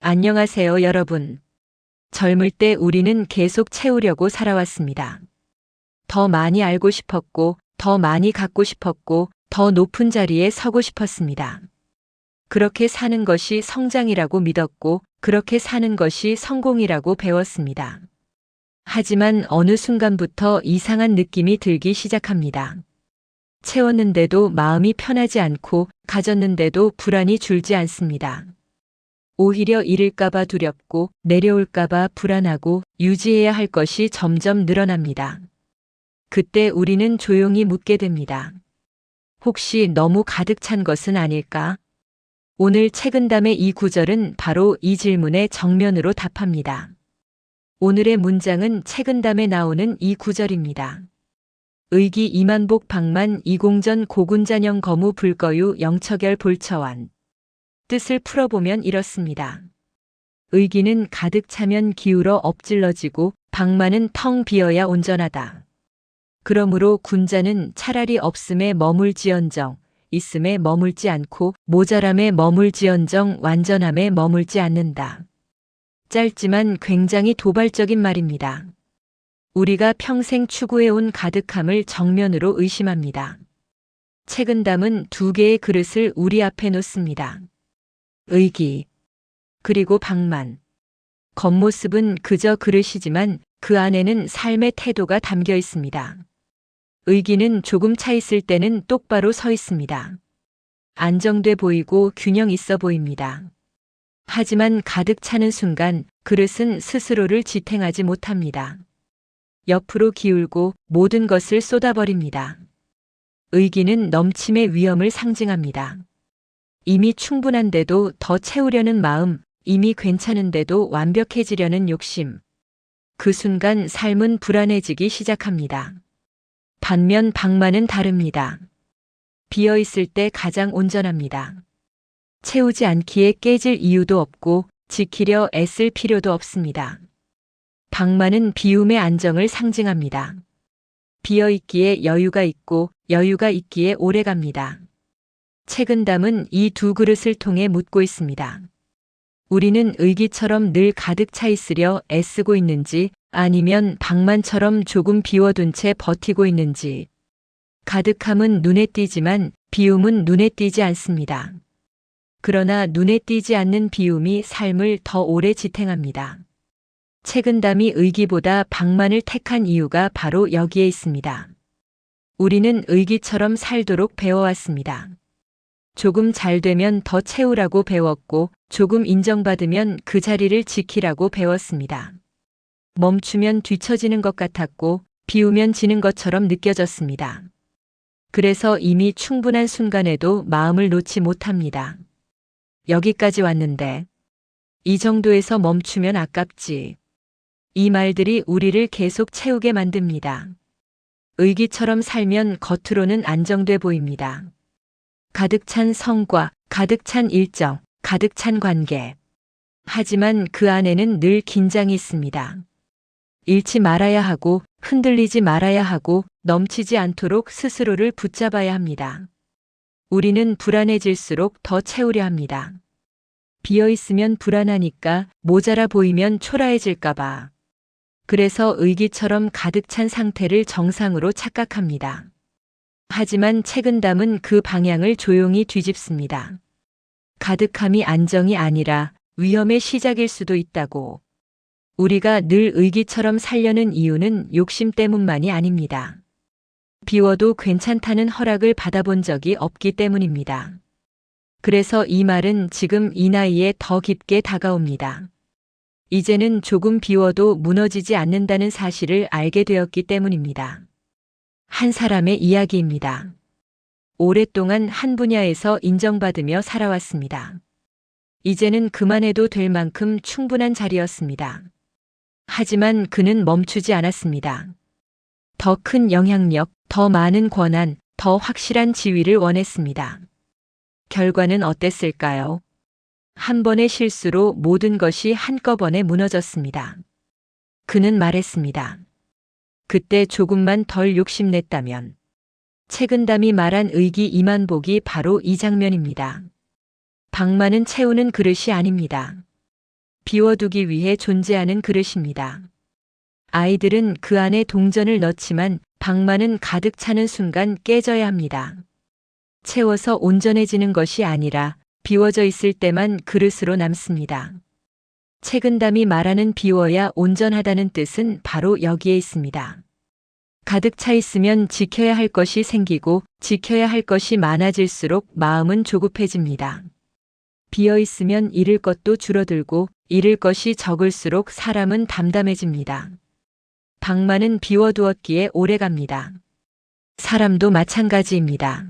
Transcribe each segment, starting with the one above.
안녕하세요, 여러분. 젊을 때 우리는 계속 채우려고 살아왔습니다. 더 많이 알고 싶었고, 더 많이 갖고 싶었고, 더 높은 자리에 서고 싶었습니다. 그렇게 사는 것이 성장이라고 믿었고, 그렇게 사는 것이 성공이라고 배웠습니다. 하지만 어느 순간부터 이상한 느낌이 들기 시작합니다. 채웠는데도 마음이 편하지 않고, 가졌는데도 불안이 줄지 않습니다. 오히려 잃을까봐 두렵고 내려올까봐 불안하고 유지해야 할 것이 점점 늘어납니다. 그때 우리는 조용히 묻게 됩니다. 혹시 너무 가득 찬 것은 아닐까? 오늘 책은담의 이 구절은 바로 이 질문에 정면으로 답합니다. 오늘의 문장은 책은담에 나오는 이 구절입니다. 의기 이만복 방만 이공전 고군자녕 거무 불거유 영처결 볼처완. 뜻을 풀어보면 이렇습니다. 의기는 가득 차면 기울어 엎질러지고 방만은 텅 비어야 온전하다. 그러므로 군자는 차라리 없음에 머물지언정 있음에 머물지 않고 모자람에 머물지언정 완전함에 머물지 않는다. 짧지만 굉장히 도발적인 말입니다. 우리가 평생 추구해온 가득함을 정면으로 의심합니다. 책은담은 두 개의 그릇을 우리 앞에 놓습니다. 의기, 그리고 방만. 겉모습은 그저 그릇이지만 그 안에는 삶의 태도가 담겨 있습니다. 의기는 조금 차 있을 때는 똑바로 서 있습니다. 안정돼 보이고 균형 있어 보입니다. 하지만 가득 차는 순간 그릇은 스스로를 지탱하지 못합니다. 옆으로 기울고 모든 것을 쏟아버립니다. 의기는 넘침의 위험을 상징합니다. 이미 충분한데도 더 채우려는 마음, 이미 괜찮은데도 완벽해지려는 욕심. 그 순간 삶은 불안해지기 시작합니다. 반면 방만은 다릅니다. 비어있을 때 가장 온전합니다. 채우지 않기에 깨질 이유도 없고 지키려 애쓸 필요도 없습니다. 방만은 비움의 안정을 상징합니다. 비어있기에 여유가 있고 여유가 있기에 오래갑니다. 책은담은 이 두 그릇을 통해 묻고 있습니다. 우리는 의기처럼 늘 가득 차 있으려 애쓰고 있는지 아니면 방만처럼 조금 비워둔 채 버티고 있는지. 가득함은 눈에 띄지만 비움은 눈에 띄지 않습니다. 그러나 눈에 띄지 않는 비움이 삶을 더 오래 지탱합니다. 책은담이 의기보다 방만을 택한 이유가 바로 여기에 있습니다. 우리는 의기처럼 살도록 배워왔습니다. 조금 잘 되면 더 채우라고 배웠고 조금 인정받으면 그 자리를 지키라고 배웠습니다. 멈추면 뒤처지는 것 같았고 비우면 지는 것처럼 느껴졌습니다. 그래서 이미 충분한 순간에도 마음을 놓지 못합니다. 여기까지 왔는데 이 정도에서 멈추면 아깝지. 이 말들이 우리를 계속 채우게 만듭니다. 의기처럼 살면 겉으로는 안정돼 보입니다. 가득 찬 성과, 가득 찬 일정, 가득 찬 관계. 하지만 그 안에는 늘 긴장이 있습니다. 잃지 말아야 하고, 흔들리지 말아야 하고, 넘치지 않도록 스스로를 붙잡아야 합니다. 우리는 불안해질수록 더 채우려 합니다. 비어있으면 불안하니까 모자라 보이면 초라해질까봐. 그래서 의기처럼 가득 찬 상태를 정상으로 착각합니다. 하지만 책은담은 그 방향을 조용히 뒤집습니다. 가득함이 안정이 아니라 위험의 시작일 수도 있다고. 우리가 늘 의기처럼 살려는 이유는 욕심 때문만이 아닙니다. 비워도 괜찮다는 허락을 받아본 적이 없기 때문입니다. 그래서 이 말은 지금 이 나이에 더 깊게 다가옵니다. 이제는 조금 비워도 무너지지 않는다는 사실을 알게 되었기 때문입니다. 한 사람의 이야기입니다. 오랫동안 한 분야에서 인정받으며 살아왔습니다. 이제는 그만해도 될 만큼 충분한 자리였습니다. 하지만 그는 멈추지 않았습니다. 더 큰 영향력, 더 많은 권한, 더 확실한 지위를 원했습니다. 결과는 어땠을까요? 한 번의 실수로 모든 것이 한꺼번에 무너졌습니다. 그는 말했습니다. 그때 조금만 덜 욕심냈다면. 책은담이 말한 의기 이만복이 바로 이 장면입니다. 방만은 채우는 그릇이 아닙니다. 비워두기 위해 존재하는 그릇입니다. 아이들은 그 안에 동전을 넣지만 방만은 가득 차는 순간 깨져야 합니다. 채워서 온전해지는 것이 아니라 비워져 있을 때만 그릇으로 남습니다. 책은담이 말하는 비워야 온전하다는 뜻은 바로 여기에 있습니다. 가득 차 있으면 지켜야 할 것이 생기고 지켜야 할 것이 많아질수록 마음은 조급해집니다. 비어 있으면 잃을 것도 줄어들고 잃을 것이 적을수록 사람은 담담해집니다. 방만은 비워두었기에 오래갑니다. 사람도 마찬가지입니다.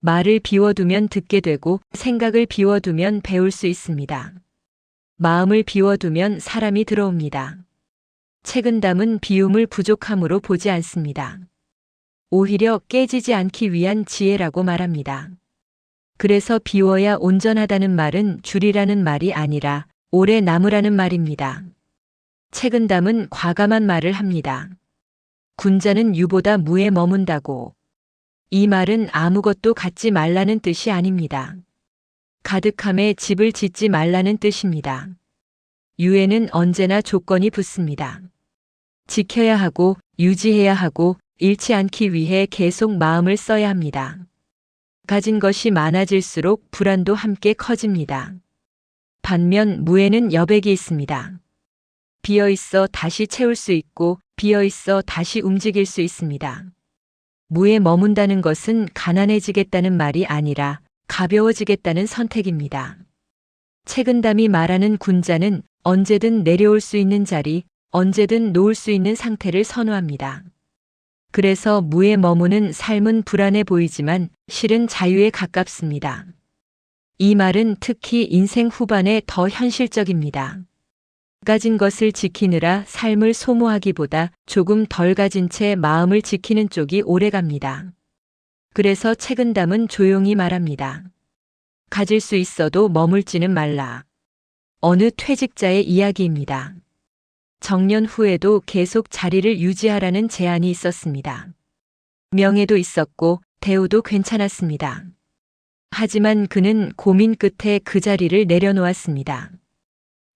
말을 비워두면 듣게 되고 생각을 비워두면 배울 수 있습니다. 마음을 비워두면 사람이 들어옵니다. 책은담은 비움을 부족함으로 보지 않습니다. 오히려 깨지지 않기 위한 지혜라고 말합니다. 그래서 비워야 온전하다는 말은 줄이라는 말이 아니라 오래 남으라는 말입니다. 책은담은 과감한 말을 합니다. 군자는 유보다 무에 머문다고. 이 말은 아무것도 갖지 말라는 뜻이 아닙니다. 가득함에 집을 짓지 말라는 뜻입니다. 유에는 언제나 조건이 붙습니다. 지켜야 하고 유지해야 하고 잃지 않기 위해 계속 마음을 써야 합니다. 가진 것이 많아질수록 불안도 함께 커집니다. 반면 무에는 여백이 있습니다. 비어 있어 다시 채울 수 있고 비어 있어 다시 움직일 수 있습니다. 무에 머문다는 것은 가난해지겠다는 말이 아니라 가벼워지겠다는 선택입니다. 책은담이 말하는 군자는 언제든 내려올 수 있는 자리, 언제든 놓을 수 있는 상태를 선호합니다. 그래서 무에 머무는 삶은 불안해 보이지만 실은 자유에 가깝습니다. 이 말은 특히 인생 후반에 더 현실적입니다. 가진 것을 지키느라 삶을 소모하기보다 조금 덜 가진 채 마음을 지키는 쪽이 오래갑니다. 그래서 책은담은 조용히 말합니다. 가질 수 있어도 머물지는 말라. 어느 퇴직자의 이야기입니다. 정년 후에도 계속 자리를 유지하라는 제안이 있었습니다. 명예도 있었고 대우도 괜찮았습니다. 하지만 그는 고민 끝에 그 자리를 내려놓았습니다.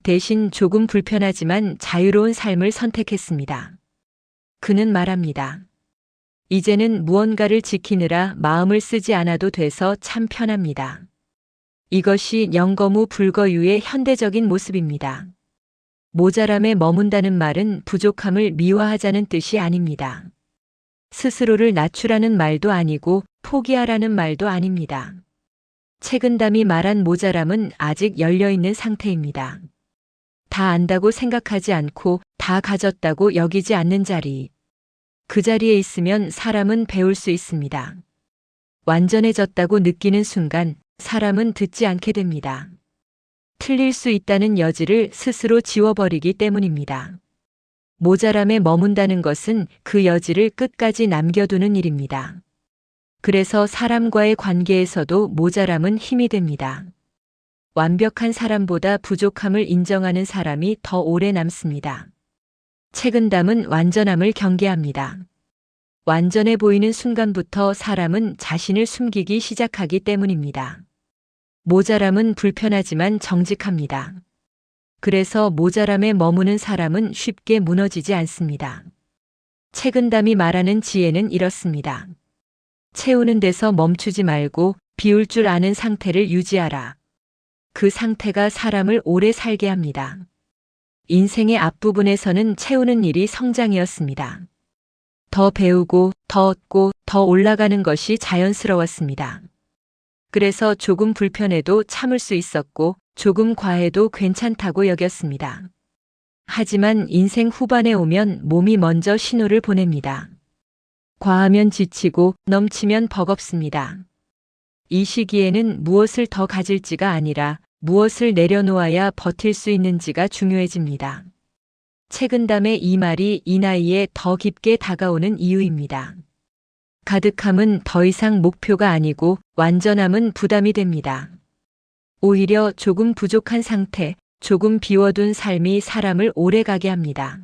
대신 조금 불편하지만 자유로운 삶을 선택했습니다. 그는 말합니다. 이제는 무언가를 지키느라 마음을 쓰지 않아도 돼서 참 편합니다. 이것이 영거무 불거유의 현대적인 모습입니다. 모자람에 머문다는 말은 부족함을 미화하자는 뜻이 아닙니다. 스스로를 낮추라는 말도 아니고 포기하라는 말도 아닙니다. 책은담이 말한 모자람은 아직 열려있는 상태입니다. 다 안다고 생각하지 않고 다 가졌다고 여기지 않는 자리. 그 자리에 있으면 사람은 배울 수 있습니다. 완전해졌다고 느끼는 순간 사람은 듣지 않게 됩니다. 틀릴 수 있다는 여지를 스스로 지워버리기 때문입니다. 모자람에 머문다는 것은 그 여지를 끝까지 남겨두는 일입니다. 그래서 사람과의 관계에서도 모자람은 힘이 됩니다. 완벽한 사람보다 부족함을 인정하는 사람이 더 오래 남습니다. 책은담은 완전함을 경계합니다. 완전해 보이는 순간부터 사람은 자신을 숨기기 시작하기 때문입니다. 모자람은 불편하지만 정직합니다. 그래서 모자람에 머무는 사람은 쉽게 무너지지 않습니다. 책은담이 말하는 지혜는 이렇습니다. 채우는 데서 멈추지 말고 비울 줄 아는 상태를 유지하라. 그 상태가 사람을 오래 살게 합니다. 인생의 앞부분에서는 채우는 일이 성장이었습니다. 더 배우고 더 얻고 더 올라가는 것이 자연스러웠습니다. 그래서 조금 불편해도 참을 수 있었고 조금 과해도 괜찮다고 여겼습니다. 하지만 인생 후반에 오면 몸이 먼저 신호를 보냅니다. 과하면 지치고 넘치면 버겁습니다. 이 시기에는 무엇을 더 가질지가 아니라 무엇을 내려놓아야 버틸 수 있는지가 중요해집니다. 책은담의 이 말이 이 나이에 더 깊게 다가오는 이유입니다. 가득함은 더 이상 목표가 아니고 완전함은 부담이 됩니다. 오히려 조금 부족한 상태, 조금 비워둔 삶이 사람을 오래가게 합니다.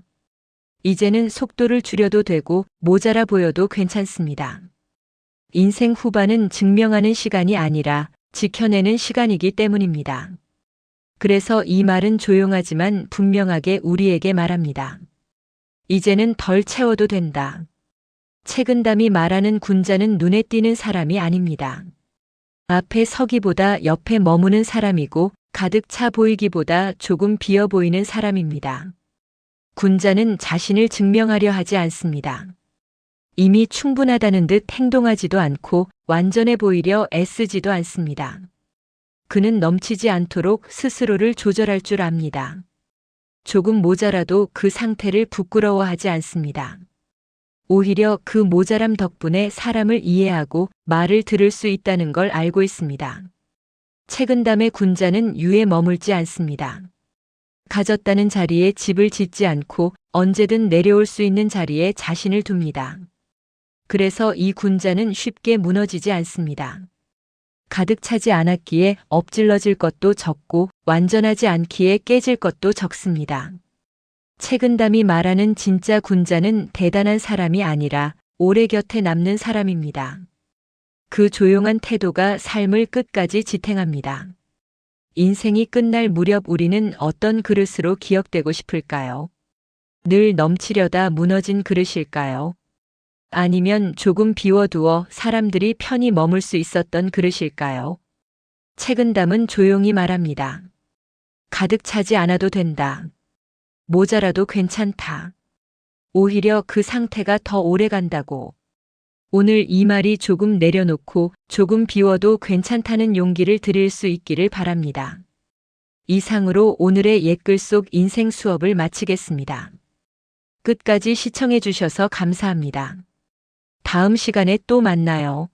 이제는 속도를 줄여도 되고 모자라 보여도 괜찮습니다. 인생 후반은 증명하는 시간이 아니라 지켜내는 시간이기 때문입니다. 그래서 이 말은 조용하지만 분명하게 우리에게 말합니다. 이제는 덜 채워도 된다. 책은담이 말하는 군자는 눈에 띄는 사람이 아닙니다. 앞에 서기보다 옆에 머무는 사람이고 가득 차 보이기보다 조금 비어 보이는 사람입니다. 군자는 자신을 증명하려 하지 않습니다. 이미 충분하다는 듯 행동하지도 않고 완전해 보이려 애쓰지도 않습니다. 그는 넘치지 않도록 스스로를 조절할 줄 압니다. 조금 모자라도 그 상태를 부끄러워하지 않습니다. 오히려 그 모자람 덕분에 사람을 이해하고 말을 들을 수 있다는 걸 알고 있습니다. 책은담의 군자는 유에 머물지 않습니다. 가졌다는 자리에 집을 짓지 않고 언제든 내려올 수 있는 자리에 자신을 둡니다. 그래서 이 군자는 쉽게 무너지지 않습니다. 가득 차지 않았기에 엎질러질 것도 적고 완전하지 않기에 깨질 것도 적습니다. 책은담이 말하는 진짜 군자는 대단한 사람이 아니라 오래 곁에 남는 사람입니다. 그 조용한 태도가 삶을 끝까지 지탱합니다. 인생이 끝날 무렵 우리는 어떤 그릇으로 기억되고 싶을까요? 늘 넘치려다 무너진 그릇일까요? 아니면 조금 비워두어 사람들이 편히 머물 수 있었던 그릇일까요? 책은담은 조용히 말합니다. 가득 차지 않아도 된다. 모자라도 괜찮다. 오히려 그 상태가 더 오래 간다고. 오늘 이 말이 조금 내려놓고 조금 비워도 괜찮다는 용기를 드릴 수 있기를 바랍니다. 이상으로 오늘의 옛글 속 인생 수업을 마치겠습니다. 끝까지 시청해 주셔서 감사합니다. 다음 시간에 또 만나요.